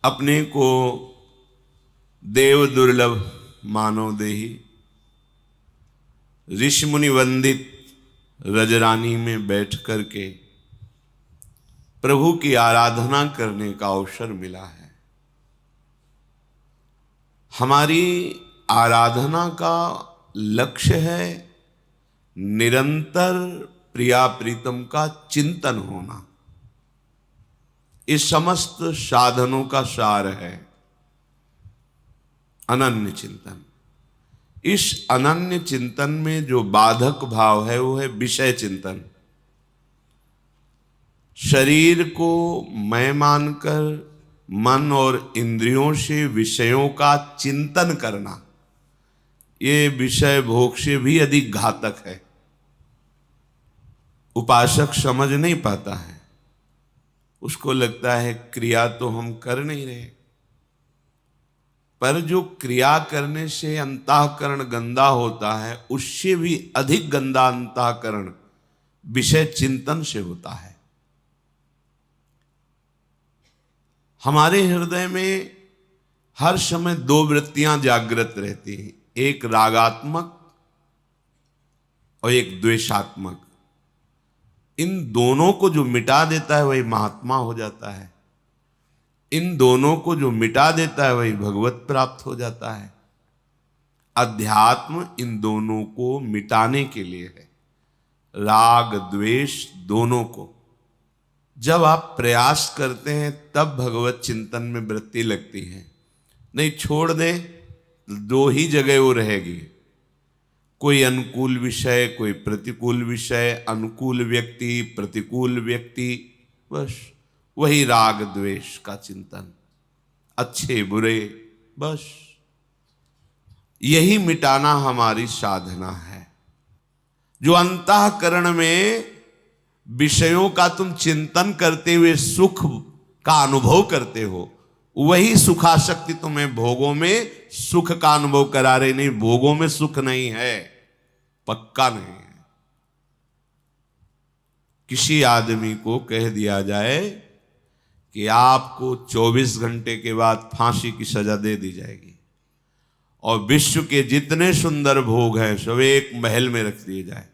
अपने को देव दुर्लभ मानव देही ऋषि मुनि वंदित रजरानी में बैठ करके प्रभु की आराधना करने का अवसर मिला है। हमारी आराधना का लक्ष्य है निरंतर प्रिया प्रीतम का चिंतन होना। इस समस्त साधनों का सार है अनन्य चिंतन। इस अनन्य चिंतन में जो बाधक भाव है वो है विषय चिंतन। शरीर को मैं मानकर मन और इंद्रियों से विषयों का चिंतन करना, ये विषय भोग से भी अधिक घातक है। उपासक समझ नहीं पाता है, उसको लगता है क्रिया तो हम कर नहीं रहे, पर जो क्रिया करने से अंतःकरण गंदा होता है उससे भी अधिक गंदा अंतःकरण विषय चिंतन से होता है। हमारे हृदय में हर समय दो वृत्तियां जागृत रहती हैं, एक रागात्मक और एक द्वेषात्मक। इन दोनों को जो मिटा देता है वही महात्मा हो जाता है। इन दोनों को जो मिटा देता है वही भगवत प्राप्त हो जाता है। अध्यात्म इन दोनों को मिटाने के लिए है, राग द्वेष दोनों को। जब आप प्रयास करते हैं तब भगवत चिंतन में वृत्ति लगती है, नहीं छोड़ दें दो ही जगह वो रहेगी, कोई अनुकूल विषय कोई प्रतिकूल विषय, अनुकूल व्यक्ति प्रतिकूल व्यक्ति, बस वही राग द्वेष का चिंतन, अच्छे बुरे, बस यही मिटाना हमारी साधना है। जो अंतःकरण में विषयों का तुम चिंतन करते हुए सुख का अनुभव करते हो, वही सुखाशक्ति तुम्हें भोगों में सुख का अनुभव करा रही। नहीं, भोगों में सुख नहीं है, पक्का नहीं है। किसी आदमी को कह दिया जाए कि आपको 24 घंटे के बाद फांसी की सजा दे दी जाएगी और विश्व के जितने सुंदर भोग हैं सब एक महल में रख दिए जाए,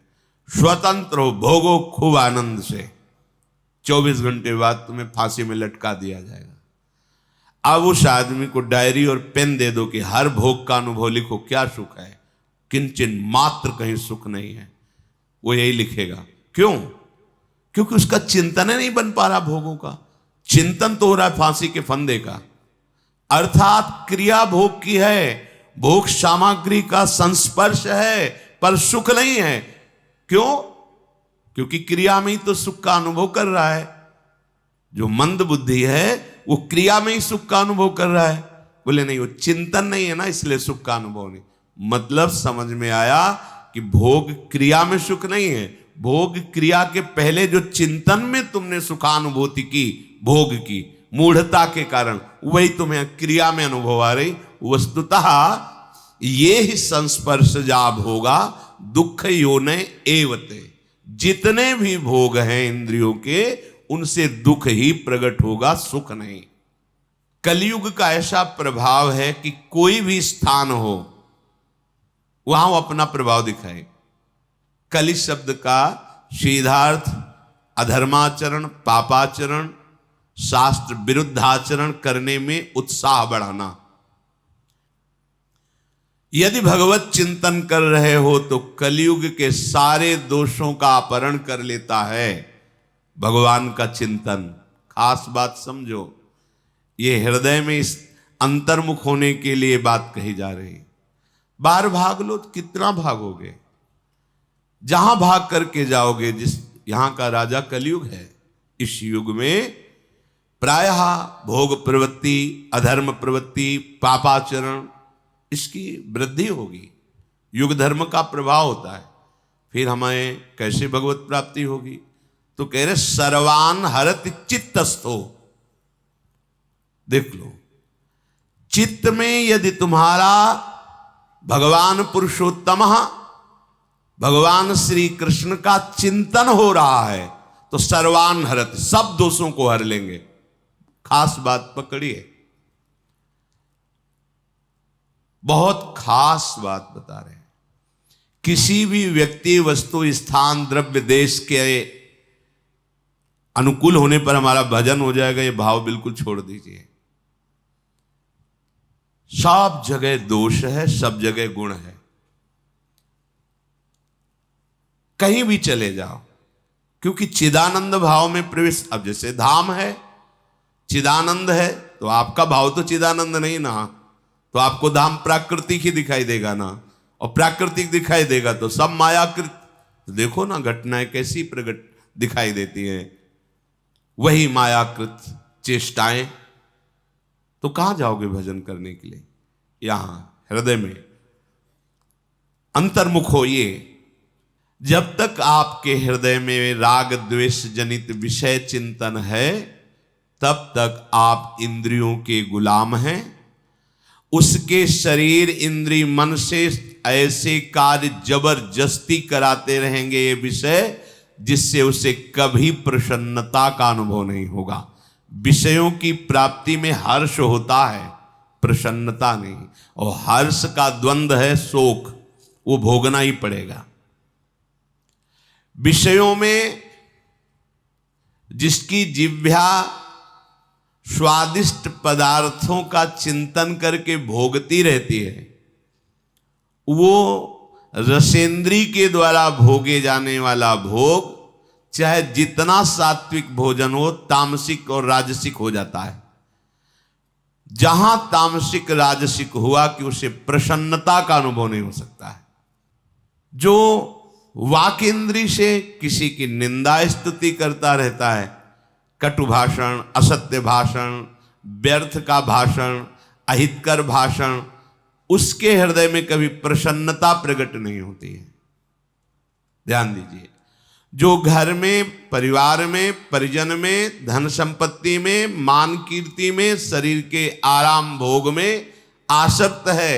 स्वतंत्र हो, भोगो खूब आनंद से, 24 घंटे बाद तुम्हें फांसी में लटका दिया जाएगा। अब उस आदमी को डायरी और पेन दे दो कि हर भोग का अनुभव लिखो, क्या सुख है, किंचन मात्र कहीं सुख नहीं है, वो यही लिखेगा। क्यों? क्योंकि उसका चिंतन नहीं बन पा रहा भोगों का, चिंतन तो हो रहा है फांसी के फंदे का। अर्थात क्रिया भोग की है, भोग सामग्री का संस्पर्श है, पर सुख नहीं है। क्यों? क्योंकि क्रिया में ही तो सुख का अनुभव कर रहा है। जो मंद बुद्धि है वो क्रिया में ही सुख का अनुभव कर रहा है। बोले नहीं, वो चिंतन नहीं है ना, इसलिए सुख का अनुभव नहीं। मतलब समझ में आया कि भोग क्रिया में सुख नहीं है, भोग क्रिया के पहले जो चिंतन में तुमने सुखानुभूति की, भोग की मूढ़ता के कारण, वही तुम्हें क्रिया में अनुभव आ रही। वस्तुतः ये ही संस्पर्श जाब होगा दुख योने एवते। जितने भी भोग हैं इंद्रियों के, उनसे दुख ही प्रकट होगा, सुख नहीं। कलयुग का ऐसा प्रभाव है कि कोई भी स्थान हो वहां वो अपना प्रभाव दिखाए। कलि शब्द का सीधार्थ अधर्माचरण, पापाचरण, शास्त्र विरुद्ध आचरण करने में उत्साह बढ़ाना। यदि भगवत चिंतन कर रहे हो तो कलयुग के सारे दोषों का अपहरण कर लेता है भगवान का चिंतन। खास बात समझो, ये हृदय में इस अंतर्मुख होने के लिए बात कही जा रही। बाहर भाग लो तो कितना भागोगे, जहां भाग करके जाओगे। जिस यहां का राजा कलयुग है, इस युग में प्रायः भोग प्रवृत्ति, अधर्म प्रवृत्ति, पापाचरण, इसकी वृद्धि होगी। युग धर्म का प्रभाव होता है। फिर हमें कैसे भगवत प्राप्ति होगी? तो कह रहे सर्वान हरत चित्तस्थो। देख लो, चित्त में यदि तुम्हारा भगवान पुरुषोत्तम, भगवान श्री कृष्ण का चिंतन हो रहा है तो सर्वान हरत, सब दोषों को हर लेंगे। खास बात पकड़िए, बहुत खास बात बता रहे हैं। किसी भी व्यक्ति, वस्तु, स्थान, द्रव्य, देश के अनुकूल होने पर हमारा भजन हो जाएगा, ये भाव बिल्कुल छोड़ दीजिए। सब जगह दोष है, सब जगह गुण है। कहीं भी चले जाओ, क्योंकि चिदानंद भाव में प्रवेश। अब जैसे धाम है, चिदानंद है, तो आपका भाव तो चिदानंद नहीं ना, तो आपको धाम प्राकृतिक ही दिखाई देगा ना, और प्राकृतिक दिखाई देगा तो सब मायाकृत। देखो ना घटनाएं कैसी प्रकट दिखाई देती हैं, वही मायाकृत चेष्टाएं। तो कहां जाओगे भजन करने के लिए? यहां हृदय में अंतर्मुख होइए। जब तक आपके हृदय में राग द्वेष जनित विषय चिंतन है, तब तक आप इंद्रियों के गुलाम हैं। उसके शरीर, इंद्री, मन से ऐसे कार्य जबरदस्ती कराते रहेंगे ये विषय, जिससे उसे कभी प्रसन्नता का अनुभव नहीं होगा। विषयों की प्राप्ति में हर्ष होता है, प्रसन्नता नहीं। और हर्ष का द्वंद्व है शोक, वो भोगना ही पड़ेगा। विषयों में जिसकी जिह्वा स्वादिष्ट पदार्थों का चिंतन करके भोगती रहती है, वो रसेंद्री के द्वारा भोगे जाने वाला भोग, चाहे जितना सात्विक भोजन हो, तामसिक और राजसिक हो जाता है। जहां तामसिक राजसिक हुआ कि उसे प्रसन्नता का अनुभव नहीं हो सकता है। जो वाक इंद्री से किसी की निंदा स्तुति करता रहता है, कटु भाषण, असत्य भाषण, व्यर्थ का भाषण, अहितकर भाषण, उसके हृदय में कभी प्रसन्नता प्रकट नहीं होती है। ध्यान दीजिए, जो घर में, परिवार में, परिजन में, धन संपत्ति में, मान कीर्ति में, शरीर के आराम भोग में आसक्त है,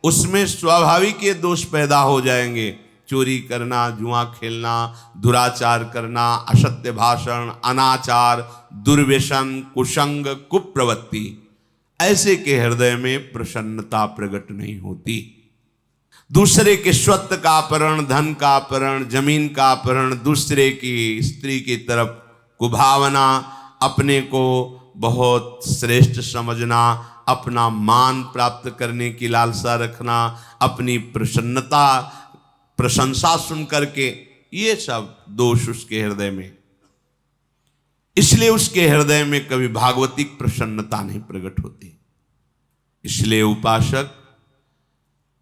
उसमें स्वाभाविक ये दोष पैदा हो जाएंगे। चोरी करना, जुआ खेलना, दुराचार करना, असत्य भाषण, अनाचार, दुर्व्यसन, कुसंग, कुप्रवृत्ति, ऐसे के हृदय में प्रसन्नता प्रकट नहीं होती। दूसरे के स्वत्त का अपहरण, धन का अपहरण, जमीन का अपहरण, दूसरे की स्त्री की तरफ कुभावना, अपने को बहुत श्रेष्ठ समझना, अपना मान प्राप्त करने की लालसा रखना, अपनी प्रशंसा सुन करके, ये सब दोष उसके हृदय में। इसलिए उसके हृदय में कभी भागवतिक प्रसन्नता नहीं प्रकट होती। इसलिए उपासक,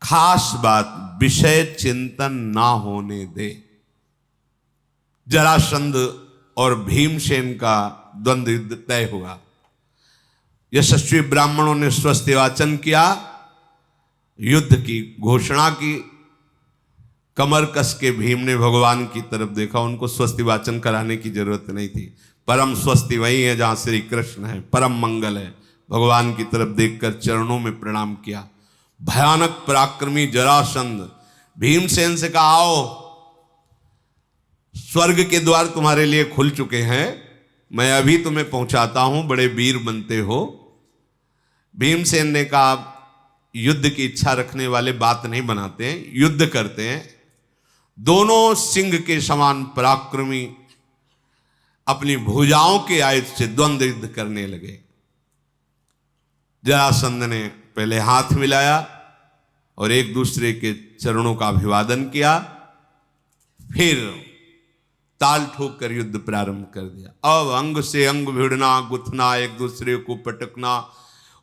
खास बात, विषय चिंतन ना होने दे। जरासंध और भीमसेन का द्वंद्व युद्ध तय हुआ। यशस्वी ब्राह्मणों ने स्वस्ति वाचन किया, युद्ध की घोषणा की। कमर कस के भीम ने भगवान की तरफ देखा, उनको स्वस्ति वाचन कराने की जरूरत नहीं थी। परम स्वस्ति वही है जहां श्री कृष्ण है, परम मंगल है। भगवान की तरफ देखकर चरणों में प्रणाम किया। भयानक पराक्रमी जरासंध भीमसेन से कहा, आओ, स्वर्ग के द्वार तुम्हारे लिए खुल चुके हैं, मैं अभी तुम्हें पहुंचाता हूं, बड़े वीर बनते हो। भीमसेन ने कहा, युद्ध की इच्छा रखने वाले बात नहीं बनाते हैं, युद्ध करते हैं। दोनों सिंह के समान पराक्रमी अपनी भुजाओं के आयुध से द्वंद्व युद्ध करने लगे। जरासंध ने पहले हाथ मिलाया और एक दूसरे के चरणों का अभिवादन किया, फिर ताल ठोक कर युद्ध प्रारंभ कर दिया। अब अंग से अंग भिड़ना, गुथना, एक दूसरे को पटकना,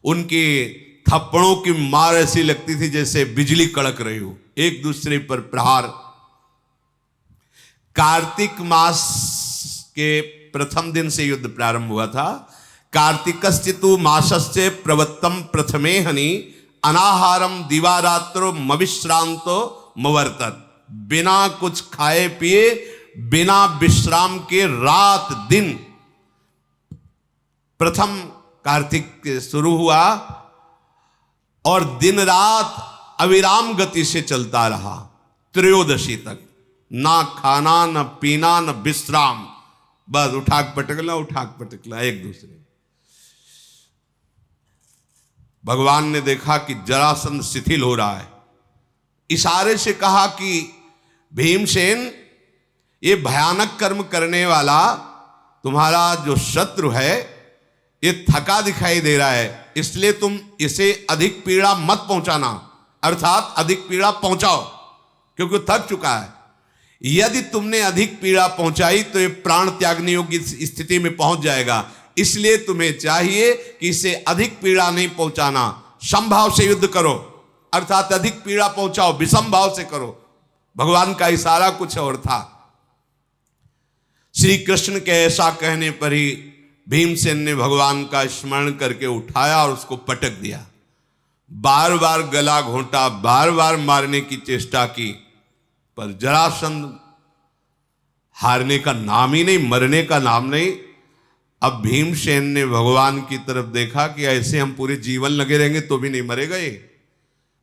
उनके थप्पड़ों की मार ऐसी लगती थी जैसे बिजली कड़क रही हो, एक दूसरे पर प्रहार। कार्तिक मास के प्रथम दिन से युद्ध प्रारंभ हुआ था। कार्तिकश्चितु मासस्य प्रवत्तम प्रथमे हनि अनाहारम दिवारात्रो मविश्रांतो मवर्तत। बिना कुछ खाए पिए, बिना विश्राम के रात दिन प्रथम कार्तिक शुरू हुआ और दिन रात अविराम गति से चलता रहा त्रयोदशी तक। ना खाना, न पीना, न विश्राम, बस उठाक पटकला एक दूसरे। भगवान ने देखा कि जरासंध शिथिल हो रहा है, इशारे से कहा कि भीमसेन, ये भयानक कर्म करने वाला तुम्हारा जो शत्रु है ये थका दिखाई दे रहा है, इसलिए तुम इसे अधिक पीड़ा मत पहुंचाना, अर्थात अधिक पीड़ा पहुंचाओ, क्योंकि वो थक चुका है। यदि तुमने अधिक पीड़ा पहुंचाई तो ये प्राण त्यागने योग्य स्थिति में पहुंच जाएगा, इसलिए तुम्हें चाहिए कि इसे अधिक पीड़ा नहीं पहुंचाना, समभाव से युद्ध करो, अर्थात अधिक पीड़ा पहुंचाओ, विषम भाव से करो। भगवान का इशारा कुछ और था। श्री कृष्ण के ऐसा कहने पर ही भीमसेन ने भगवान का स्मरण करके उठाया और उसको पटक दिया। बार बार गला घोंटा, बार बार मारने की चेष्टा की, पर जरासंध हारने का नाम ही नहीं, मरने का नाम नहीं। अब भीमसेन ने भगवान की तरफ देखा कि ऐसे हम पूरे जीवन लगे रहेंगे तो भी नहीं मरेगा, ये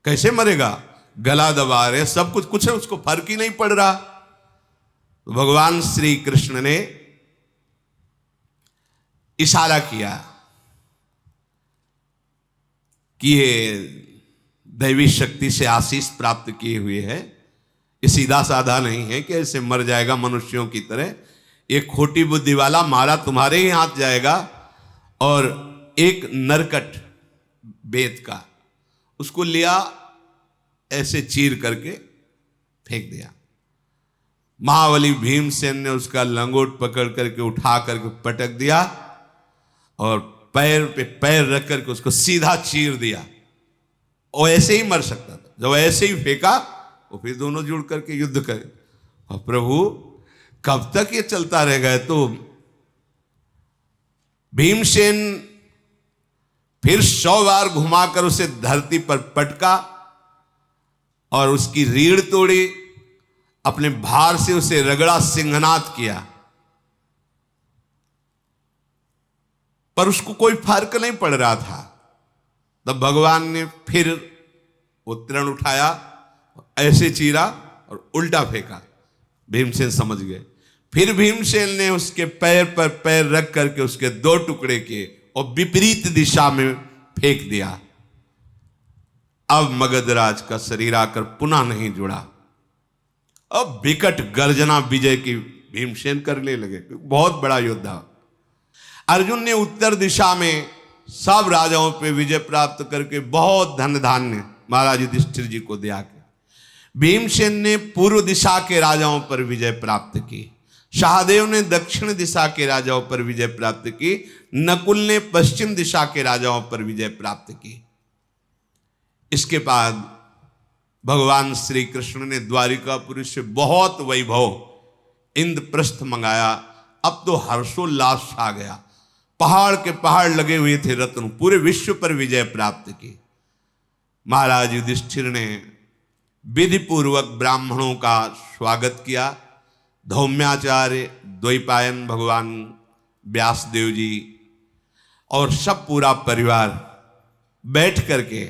कैसे मरेगा, गला दबा रहे, सब कुछ है, उसको फर्क ही नहीं पड़ रहा। तो भगवान श्री कृष्ण ने इशारा किया कि ये दैवी शक्ति से आशीष प्राप्त किए हुए है, ये सीधा साधा नहीं है कि ऐसे मर जाएगा मनुष्यों की तरह, ये खोटी बुद्धि वाला मारा तुम्हारे ही हाथ जाएगा। और एक नरकट बेत का उसको लिया, ऐसे चीर करके फेंक दिया। महाबली भीमसेन ने उसका लंगोट पकड़ करके उठा करके पटक दिया और पैर पे पैर रख करके उसको सीधा चीर दिया। वो ऐसे ही मर सकता था, जब ऐसे ही फेंका वो फिर दोनों जुड़ करके युद्ध करे। और प्रभु कब तक ये चलता रहेगा? तो भीमसेन फिर 100 बार घुमाकर उसे धरती पर पटका और उसकी रीढ़ तोड़ी, अपने भार से उसे रगड़ा, सिंहनाद किया, पर उसको कोई फर्क नहीं पड़ रहा था। तब भगवान ने फिर वो तृण उठाया, ऐसे चीरा और उल्टा फेंका। भीमसेन समझ गए। फिर भीमसेन ने उसके पैर पर पैर रख करके उसके 2 टुकड़े किए और विपरीत दिशा में फेंक दिया। अब मगधराज का शरीर आकर पुनः नहीं जुड़ा। अब विकट गर्जना विजय की भीमसेन करने लगे, बहुत बड़ा योद्धा। अर्जुन ने उत्तर दिशा में सब राजाओं पे विजय प्राप्त करके बहुत धन धान्य महाराज युधिष्ठिर जी को दिया। भीमसेन ने पूर्व दिशा के राजाओं पर विजय प्राप्त की, सहदेव ने दक्षिण दिशा के राजाओं पर विजय प्राप्त की, नकुल ने पश्चिम दिशा के राजाओं पर विजय प्राप्त की। इसके बाद भगवान श्री कृष्ण ने द्वारिकापुरी से बहुत वैभव इंद्रप्रस्थ मंगाया। अब तो हर्षोल्लास आ गया, पहाड़ के पहाड़ लगे हुए थे रत्न, पूरे विश्व पर विजय प्राप्त की। महाराज युधिष्ठिर ने विधि पूर्वक ब्राह्मणों का स्वागत किया। धौम्याचार्य, द्वैपायन भगवान, व्यासदेव जी और सब पूरा परिवार बैठ करके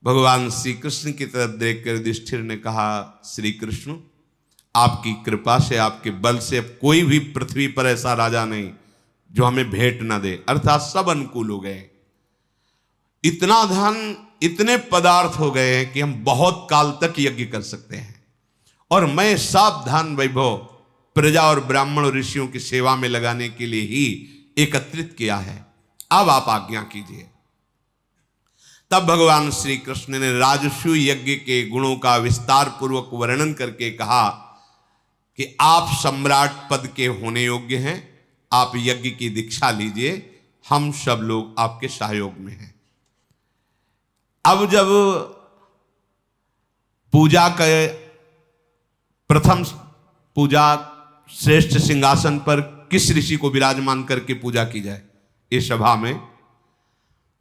भगवान श्री कृष्ण की तरफ देखकर युधिष्ठिर ने कहा, श्री कृष्ण आपकी कृपा से, आपके बल से अब कोई भी पृथ्वी पर ऐसा राजा नहीं जो हमें भेंट ना दे, अर्थात सब अनुकूल हो गए। इतना धन, इतने पदार्थ हो गए हैं कि हम बहुत काल तक यज्ञ कर सकते हैं, और मैं सब धन वैभव प्रजा और ब्राह्मण और ऋषियों की सेवा में लगाने के लिए ही एकत्रित किया है। अब आप आज्ञा कीजिए। तब भगवान श्री कृष्ण ने राजसूय यज्ञ के गुणों का विस्तार पूर्वक वर्णन करके कहा कि आप सम्राट पद के होने योग्य हैं, आप यज्ञ की दीक्षा लीजिए, हम सब लोग आपके सहयोग में हैं। अब जब पूजा के प्रथम पूजा श्रेष्ठ सिंहासन पर किस ऋषि को विराजमान करके पूजा की जाए इस सभा में,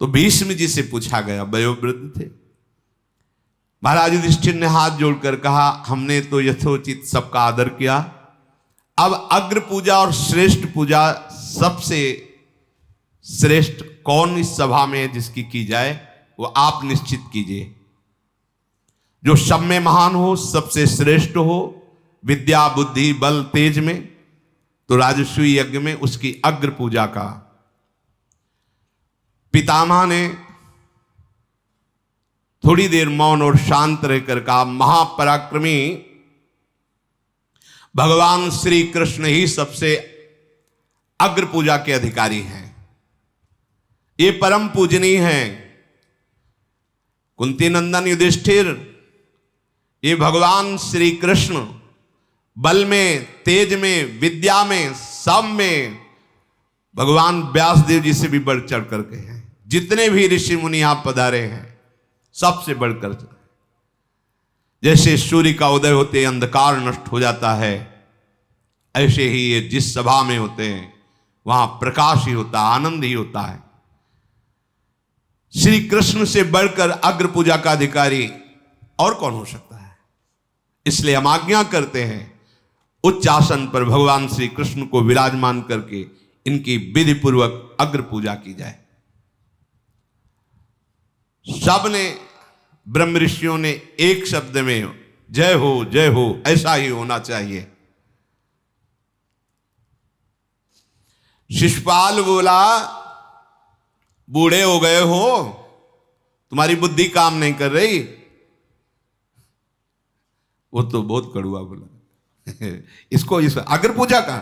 तो भीष्म जी से पूछा गया, वयोवृद्ध थे। महाराज युधिष्ठिर ने हाथ जोड़कर कहा, हमने तो यथोचित सबका आदर किया, अब अग्र पूजा और श्रेष्ठ पूजा, सबसे श्रेष्ठ कौन इस सभा में है जिसकी की जाए वो आप निश्चित कीजिए। जो सब में महान हो, सबसे श्रेष्ठ हो, विद्या बुद्धि बल तेज में, तो राजसूय यज्ञ में उसकी अग्र पूजा का। पितामह ने थोड़ी देर मौन और शांत रहकर कहा, महापराक्रमी भगवान श्री कृष्ण ही सबसे अग्र पूजा के अधिकारी हैं, ये परम पूजनीय हैं। कुंती नंदन युधिष्ठिर, ये भगवान श्री कृष्ण बल में, तेज में, विद्या में, सब में भगवान व्यासदेव जी से भी बढ़ चढ़ करके हैं। जितने भी ऋषि मुनि यहां पधारे हैं सबसे बढ़कर, जैसे सूर्य का उदय होते अंधकार नष्ट हो जाता है, ऐसे ही ये जिस सभा में होते हैं वहां प्रकाश ही होता है, आनंद ही होता है। श्री कृष्ण से बढ़कर अग्र पूजा का अधिकारी और कौन हो सकता है? इसलिए हम आज्ञा करते हैं उच्च आसन पर भगवान श्री कृष्ण को विराजमान करके इनकी विधि पूर्वक अग्र पूजा की जाए। सबने, ब्रह्म ऋषियों ने एक शब्द में जय हो, ऐसा ही होना चाहिए। शिशुपाल बोला, बूढ़े हो गए हो, तुम्हारी बुद्धि काम नहीं कर रही। वो तो बहुत कड़ुआ बोला इसको इस अग्र पूजा का,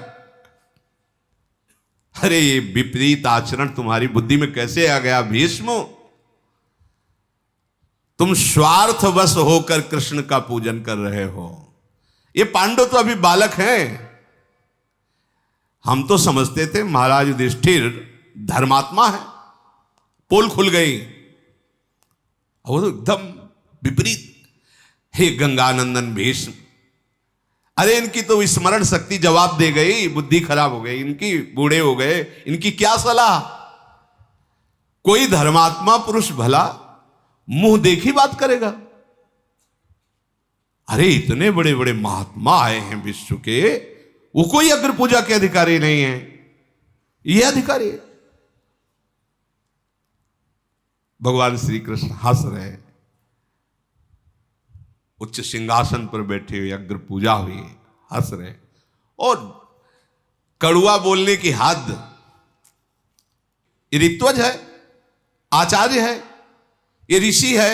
अरे ये विपरीत आचरण तुम्हारी बुद्धि में कैसे आ गया भीष्म? तुम स्वार्थवश होकर कृष्ण का पूजन कर रहे हो। ये पांडव तो अभी बालक हैं। हम तो समझते थे महाराज युधिष्ठिर धर्मात्मा है, पोल खुल गई। वो तो एकदम विपरीत। हे गंगानंदन भीष्म, अरे इनकी तो स्मरण शक्ति जवाब दे गई, बुद्धि खराब हो गई इनकी, बूढ़े हो गए, इनकी क्या सलाह? कोई धर्मात्मा पुरुष भला मुंह देखी बात करेगा? अरे इतने बड़े बड़े महात्मा आए हैं विश्व के, वो कोई अग्र पूजा के अधिकारी नहीं है, ये अधिकारी है। भगवान श्री कृष्ण हंस रहे, उच्च सिंहासन पर बैठे हुए, अग्र पूजा हुई, हंस रहे। और कड़ुआ बोलने की हद, ये ऋत्वज है, आचार्य है, ये ऋषि है,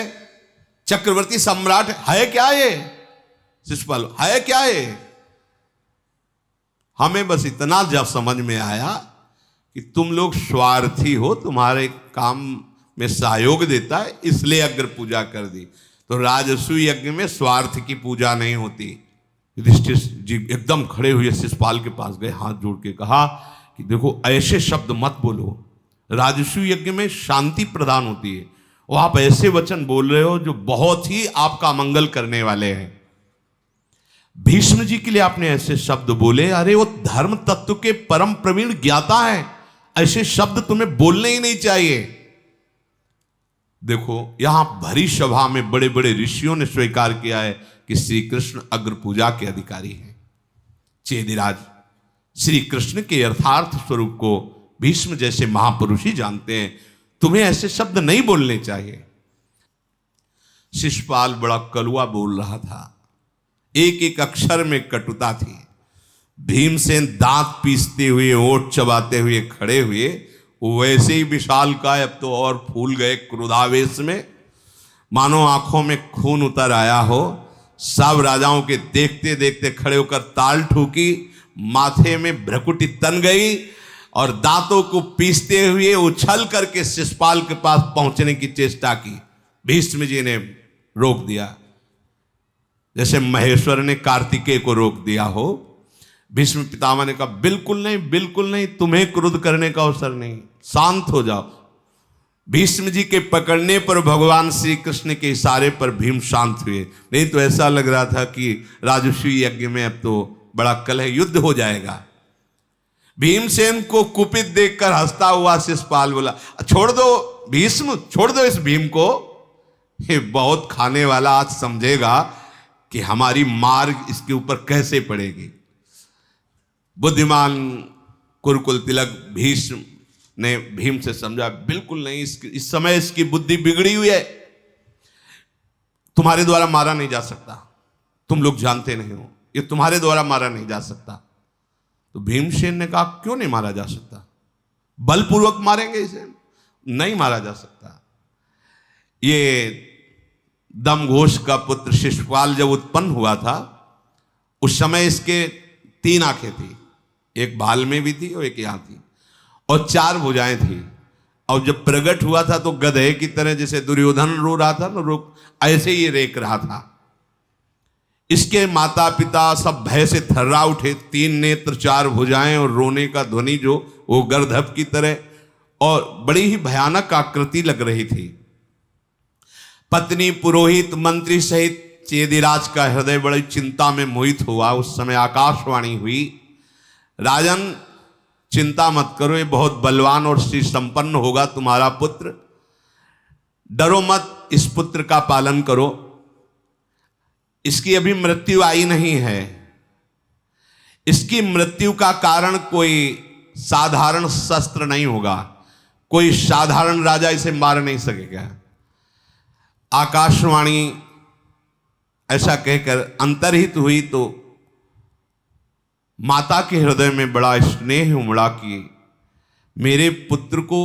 चक्रवर्ती सम्राट है क्या ये? शिशुपाल है क्या ये? हमें बस इतना जब समझ में आया कि तुम लोग स्वार्थी हो, तुम्हारे काम में सहयोग देता है, इसलिए अग्र पूजा कर दी। तो राजसूय यज्ञ में स्वार्थ की पूजा नहीं होती। युधिष्ठिर जी एकदम खड़े हुए शिशुपाल के पास गए, हाथ जोड़ के कहा कि देखो ऐसे शब्द मत बोलो, राजसूय यज्ञ में शांति प्रदान होती है, और आप ऐसे वचन बोल रहे हो जो बहुत ही आपका मंगल करने वाले हैं। भीष्म जी के लिए आपने ऐसे शब्द बोले, अरे वो धर्म तत्व के परम प्रवीण ज्ञाता है, ऐसे शब्द तुम्हें बोलने ही नहीं चाहिए। देखो यहां भरी सभा में बड़े बड़े ऋषियों ने स्वीकार किया है कि श्री कृष्ण अग्र पूजा के अधिकारी हैं। चेदिराज श्री कृष्ण के यथार्थ स्वरूप को भीष्म जैसे महापुरुष ही जानते हैं, तुम्हें ऐसे शब्द नहीं बोलने चाहिए। शिशुपाल बड़ा कलुआ बोल रहा था, एक एक अक्षर में कटुता थी। भीमसेन दांत पीसते हुए, ओठ चबाते हुए खड़े हुए, वैसे ही विशाल का अब तो और फूल गए क्रोधावेश में, मानो आंखों में खून उतर आया हो। सब राजाओं के देखते देखते खड़े होकर ताल ठोकी, माथे में भ्रकुटी तन गई और दांतों को पीसते हुए उछल करके शिशुपाल के पास पहुंचने की चेष्टा की। भीष्म जी ने रोक दिया, जैसे महेश्वर ने कार्तिकेय को रोक दिया हो। भीष्म पितामह ने कहा बिल्कुल नहीं, बिल्कुल नहीं, तुम्हें क्रोध करने का अवसर नहीं, शांत हो जाओ। भीष्म जी के पकड़ने पर भगवान श्री कृष्ण के इशारे पर भीम शांत हुए, नहीं तो ऐसा लग रहा था कि राजसूय यज्ञ में अब तो बड़ा कलह युद्ध हो जाएगा। भीमसेन को कुपित देखकर हंसता हुआ शिशुपाल बोला, छोड़ दो भीष्म, छोड़ दो इस भीम को, ये बहुत खाने वाला आज समझेगा कि हमारी मार इसके ऊपर कैसे पड़ेगी। बुद्धिमान कुरुकुल तिलक भीष्म ने भीम से समझा, बिल्कुल नहीं, इस समय इसकी बुद्धि बिगड़ी हुई है, तुम्हारे द्वारा मारा नहीं जा सकता, तुम लोग जानते नहीं हो, ये तुम्हारे द्वारा मारा नहीं जा सकता। तो भीमसेन ने कहा क्यों नहीं मारा जा सकता, बलपूर्वक मारेंगे इसे, नहीं मारा जा सकता। ये दमघोष का पुत्र शिशुपाल जब उत्पन्न हुआ था, उस समय इसके 3 आंखें थी, एक भाल में भी थी और एक यहां थी, और 4 भुजाएं थी। और जब प्रकट हुआ था तो गधे की तरह, जैसे दुर्योधन रो रहा था ना, ऐसे ही रेक रहा था। इसके माता पिता सब भय से थर्रा उठे, 3 नेत्र 4 भुजाएं और रोने का ध्वनि जो वो गर्दभ की तरह, और बड़ी ही भयानक आकृति लग रही थी। पत्नी, पुरोहित, मंत्री सहित चेदिराज का हृदय बड़ी चिंता में मोहित हुआ। उस समय आकाशवाणी हुई, राजन चिंता मत करो, ये बहुत बलवान और श्री संपन्न होगा तुम्हारा पुत्र, डरो मत, इस पुत्र का पालन करो, इसकी अभी मृत्यु आई नहीं है। इसकी मृत्यु का कारण कोई साधारण शस्त्र नहीं होगा, कोई साधारण राजा इसे मार नहीं सकेगा। आकाशवाणी ऐसा कहकर अंतर्हित हुई तो माता के हृदय में बड़ा स्नेह उमड़ा कि मेरे पुत्र को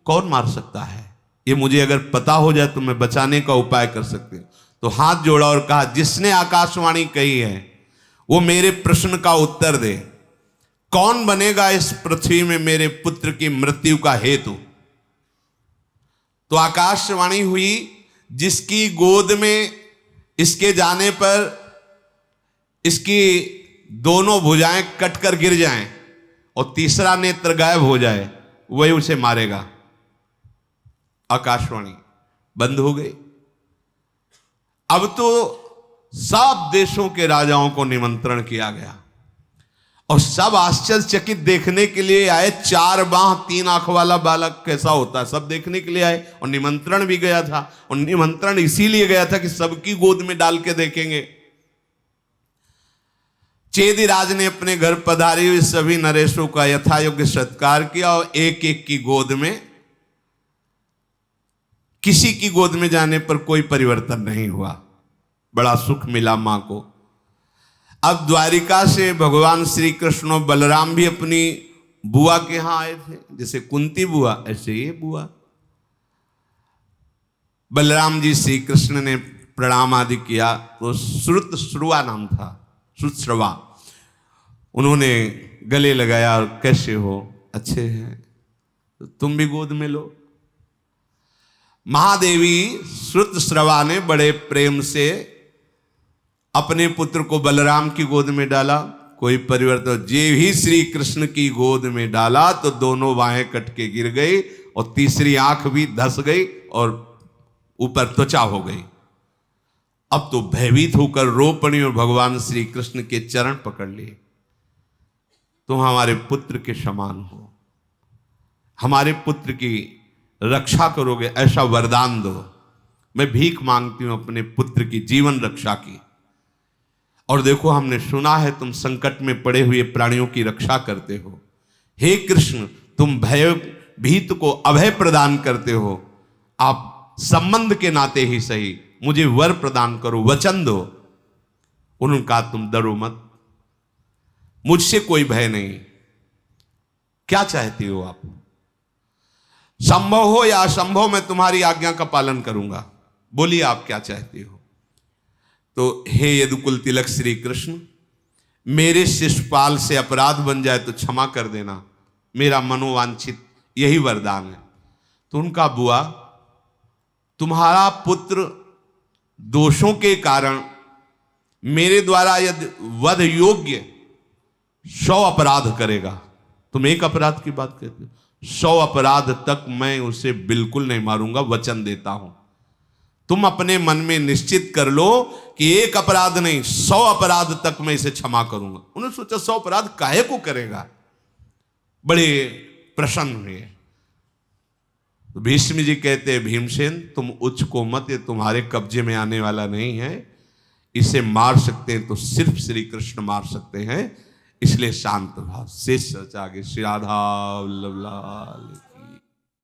कौन मार सकता है, ये मुझे अगर पता हो जाए तो मैं बचाने का उपाय कर सकती हूं। तो हाथ जोड़ा और कहा, जिसने आकाशवाणी कही है वो मेरे प्रश्न का उत्तर दे, कौन बनेगा इस पृथ्वी में मेरे पुत्र की मृत्यु का हेतु। तो आकाशवाणी हुई, जिसकी गोद में इसके जाने पर इसकी दोनों भुजाएं कटकर गिर जाएं और तीसरा नेत्र गायब हो जाए, वही उसे मारेगा। आकाशवाणी बंद हो गई। अब तो सब देशों के राजाओं को निमंत्रण किया गया और सब आश्चर्यचकित देखने के लिए आए। 4 बाह 3 आंख वाला बालक कैसा होता है, सब देखने के लिए आए और निमंत्रण भी गया था। और निमंत्रण इसीलिए गया था कि सबकी गोद में डाल के देखेंगे। चेदिराज ने अपने घर पधारी हुई सभी नरेशों का यथायोग्य सत्कार किया और एक एक की गोद में, किसी की गोद में जाने पर कोई परिवर्तन नहीं हुआ। बड़ा सुख मिला मां को। अब द्वारिका से भगवान श्री कृष्ण और बलराम भी अपनी बुआ के यहां आए थे, जैसे कुंती बुआ ऐसे ये बुआ। बलराम जी श्री कृष्ण ने प्रणाम आदि किया तो श्रुतश्रुवा नाम था, श्रुतश्रवा। उन्होंने गले लगाया और कैसे हो, अच्छे हैं, तो तुम भी गोद में लो। महादेवी श्रुतश्रवा ने बड़े प्रेम से अपने पुत्र को बलराम की गोद में डाला, कोई परिवर्तन। जे ही श्री कृष्ण की गोद में डाला तो दोनों बाहें कट के गिर गई और तीसरी आंख भी धस गई और ऊपर त्वचा हो गई। अब तो भयभीत होकर रो पड़ी और भगवान श्री कृष्ण के चरण पकड़ लिए। तुम हमारे पुत्र के समान हो, हमारे पुत्र की रक्षा करोगे, ऐसा वरदान दो। मैं भीख मांगती हूं अपने पुत्र की जीवन रक्षा की। और देखो, हमने सुना है तुम संकट में पड़े हुए प्राणियों की रक्षा करते हो। हे कृष्ण, तुम भय भीत को अभय प्रदान करते हो। आप संबंध के नाते ही सही मुझे वर प्रदान करो, वचन दो। उन्होंने कहा, तुम डरो मत, मुझसे कोई भय नहीं। क्या चाहती हो आप? संभव हो या असंभव, मैं तुम्हारी आज्ञा का पालन करूंगा। बोलिए आप क्या चाहती हो। तो हे यदुकुल तिलक श्री कृष्ण, मेरे शिशुपाल से अपराध बन जाए तो क्षमा कर देना, मेरा मनोवांछित यही वरदान है। तो उनका, बुआ, तुम्हारा पुत्र दोषों के कारण मेरे द्वारा यदि वध योग्य 100 अपराध करेगा, तुम एक अपराध की बात कहते हो, 100 अपराध तक मैं उसे बिल्कुल नहीं मारूंगा, वचन देता हूं। तुम अपने मन में निश्चित कर लो कि एक अपराध नहीं, 100 अपराध तक मैं इसे क्षमा करूंगा। उन्होंने सोचा 100 अपराध काहे को करेगा, बड़े प्रसन्न हुए। तो भीष्म जी कहते हैं, भीमसेन तुम उच्च को मत, ये तुम्हारे कब्जे में आने वाला नहीं है। इसे मार सकते हैं तो सिर्फ श्री कृष्ण मार सकते हैं, इसलिए शांत भाव। शेष चर्चा आगे। श्री राधा वल्लभ लाल।